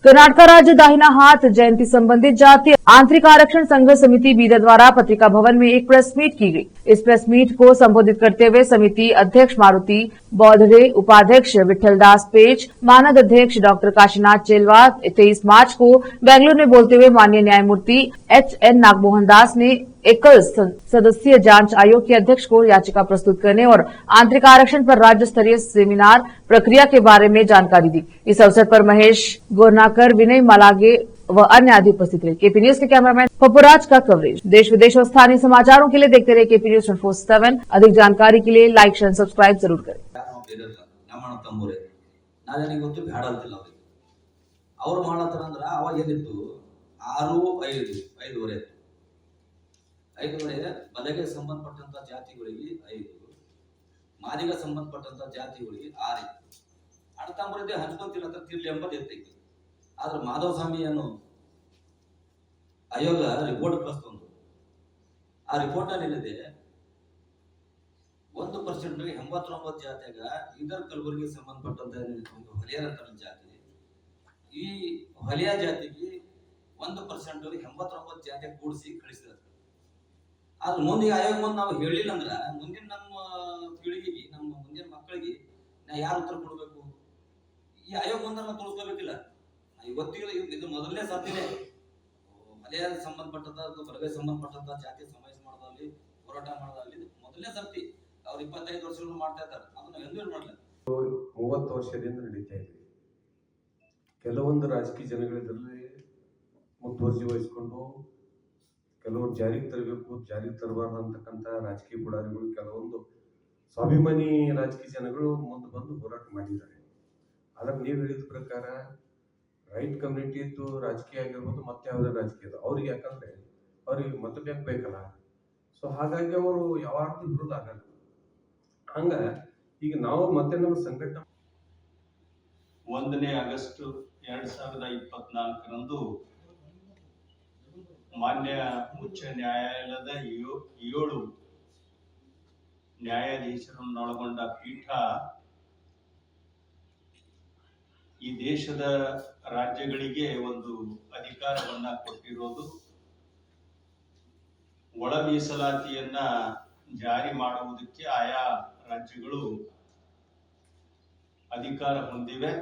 कर्नाटक राज्य दाहिना हाथ जयंती संबंधित जातीय आंतरिक आरक्षण संघर्ष समिति बीदर द्वारा पत्रिका भवन में एक प्रेस मीट की गई। इस प्रेस मीट को संबोधित करते हुए समिति अध्यक्ष मारुति बौद्धरे, उपाध्यक्ष विठलदास पेच, मानद अध्यक्ष डॉक्टर काशीनाथ चेलवा 23 मार्च को बेंगलुरु में बोलते हुए माननीय न्यायमूर्ति एच.एन. नागमोहन दास ने एकल सदस्यीय जांच आयोग के अध्यक्ष को याचिका प्रस्तुत करने और आंतरिक आरक्षण पर राज्य स्तरीय सेमिनार प्रक्रिया के बारे में जानकारी दी। इस अवसर पर महेश गोरनाकर, विनय मालागे व अन्य आदि उपस्थित रहे। केपी न्यूज के कैमरामैन पपुराज का कवरेज। देश विदेश और स्थानीय समाचारों के लिए देखते रहे केपी न्यूज 24/7। अधिक जानकारी के लिए लाइक, शेयर, सब्सक्राइब जरूर करें। ಬಲೆಗೆ ಸಂಬಂಧಪಟ್ಟಂತ ಜಾತಿಗಳಿಗೆ 5, ಮಾದಿಗೆ ಸಂಬಂಧಪಟ್ಟಂತ ಜಾತಿಗಳಿಗೆ 6. ಅಣ್ಣತಮ್ಮರದೇ ಹಂಚ್ಕೊಂತಿಲ್ಲ ಅಂತ ತಿರ್ಲಿ ಎಂಬುದು ಎತ್ತೈತಿ. ಆದ್ರೆ ಮಾಧವ ಸ್ವಾಮಿಯನ್ನು ಆಯೋಗ ರಿಪೋರ್ಟ್ ಕಳಿಸ್ತಂದು ಆ ರಿಪೋರ್ಟ್ ಅಲ್ಲಿ ಏನಿದೆ 1% 89 ಜಾತಿಯಾಗ ಇದರ ಕಲಬುರಗಿ ಸಂಬಂಧಪಟ್ಟಂತ ಹೊಲಿಯರ ಜಾತಿ, ಈ ಹೊಲಿಯ ಜಾತಿಗೆ 1% 89 ಜಾತಿ ಕೂಡಿಸಿ ಕಳಿಸಿದ್ದಾರೆ. ಆದ್ರೆ ಮುಂದೆ ಆಯೋಗ ಮುಂದೆ ನಾವು ಹೇಳಿಲ್ಲ ಅಂದ್ರ ಮುಂದಿನ ನಮ್ಮ ಪೀಳಿಗೆಗೆ, ನಮ್ಮ ಮುಂದಿನ ಮಕ್ಕಳಿಗೆ ನಾ ಯಾರು ಉತ್ತರ ಕೊಡ್ಬೇಕು? ಈ ಆಯೋಗ ಮುಂದೆ ನಾವು ತೋರಿಸ್ಕೋಬೇಕಿಲ್ಲ. ಇವತ್ತಿಗೆ ಇದು ಮೊದಲನೇ ಸಾಧ್ಯನೇ ಮಲಯಾಳ ಸಂಬಂಧಪಟ್ಟಂತ ಬಲಗೈ ಸಂಬಂಧಪಟ್ಟಂತ ಜಾತಿ ಸಮಾವೇಶ ಮಾಡೋದಲ್ಲಿ, ಹೋರಾಟ ಮಾಡೋದಲ್ಲಿ ಮೊದಲನೇ ಸರ್ತಿ ಅವ್ರು 25 ವರ್ಷಗಳು ಮಾಡ್ತಾ ಇದ್ದಾರೆ. ಅದನ್ನ ಎಂದೂ ಮಾಡಲ್ಲ. 30 ವರ್ಷದಿಂದ ನಡೀತಾ ಇದೆ. ಕೆಲವೊಂದು ರಾಜಕೀಯ ಜನಗಳಿದ್ರಲ್ಲಿ ಮುತುವರ್ಜಿ ವಹಿಸಿಕೊಂಡು ಕೆಲವರು ಜಾರಿಗೆ ತರಬೇಕು, ಜಾರಿಗೆ ತರಬಾರ್ದು ಅಂತಕ್ಕಂಥ ರಾಜಕೀಯ ಪುಡಾರಿಗಳು, ಕೆಲವೊಂದು ಸ್ವಾಭಿಮಾನಿ ರಾಜಕೀಯ ಜನಗಳು ಮುಂದೆ ಬಂದು ಹೋರಾಟ ಮಾಡಿದ್ದಾರೆ. ಆದ್ರೆ ನೀವು ಹೇಳಿದ ಪ್ರಕಾರ ರೈಟ್ ಕಮ್ಯುನಿಟಿ ಇತ್ತು ರಾಜಕೀಯ ಆಗಿರ್ಬೋದು, ಮತ್ತೆ ಯಾವುದೇ ರಾಜಕೀಯ ಅವ್ರಿಗೆ, ಯಾಕಂದ್ರೆ ಅವ್ರಿಗೆ ಮತ ಬ್ಯಾಂಕ್ ಬೇಕಲ್ಲ. ಸೊ ಹಾಗಾಗಿ ಅವರು ಯಾವಾಗಲೂ ವಿರೋಧ ಆಗಲ್ಲ. ಹಂಗ ಈಗ ನಾವು ಮತ್ತೆ ನಮ್ಮ ಸಂಘಟನೆ 1ನೇ ಆಗಸ್ಟ್ 2024ರಂದು ಮಾನ್ಯ ಉಚ್ಚ ನ್ಯಾಯಾಲಯದ 7 ನ್ಯಾಯಾಧೀಶರನ್ನೊಳಗೊಂಡ ಪೀಠ ಈ ದೇಶದ ರಾಜ್ಯಗಳಿಗೆ ಒಂದು ಅಧಿಕಾರವನ್ನ ಕೊಟ್ಟಿರೋದು, ಒಳ ಮೀಸಲಾತಿಯನ್ನ ಜಾರಿ ಮಾಡುವುದಕ್ಕೆ ಆಯಾ ರಾಜ್ಯಗಳು ಅಧಿಕಾರ ಹೊಂದಿವೆ.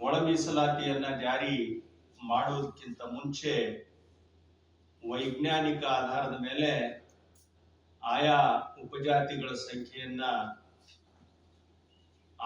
ಒಳ ಮೀಸಲಾತಿಯನ್ನ ಜಾರಿ ಮಾಡುವುದಕ್ಕಿಂತ ಮುಂಚೆ ವೈಜ್ಞಾನಿಕ ಆಧಾರದ ಮೇಲೆ ಆಯಾ ಉಪಜಾತಿಗಳ ಸಂಖ್ಯೆಯನ್ನ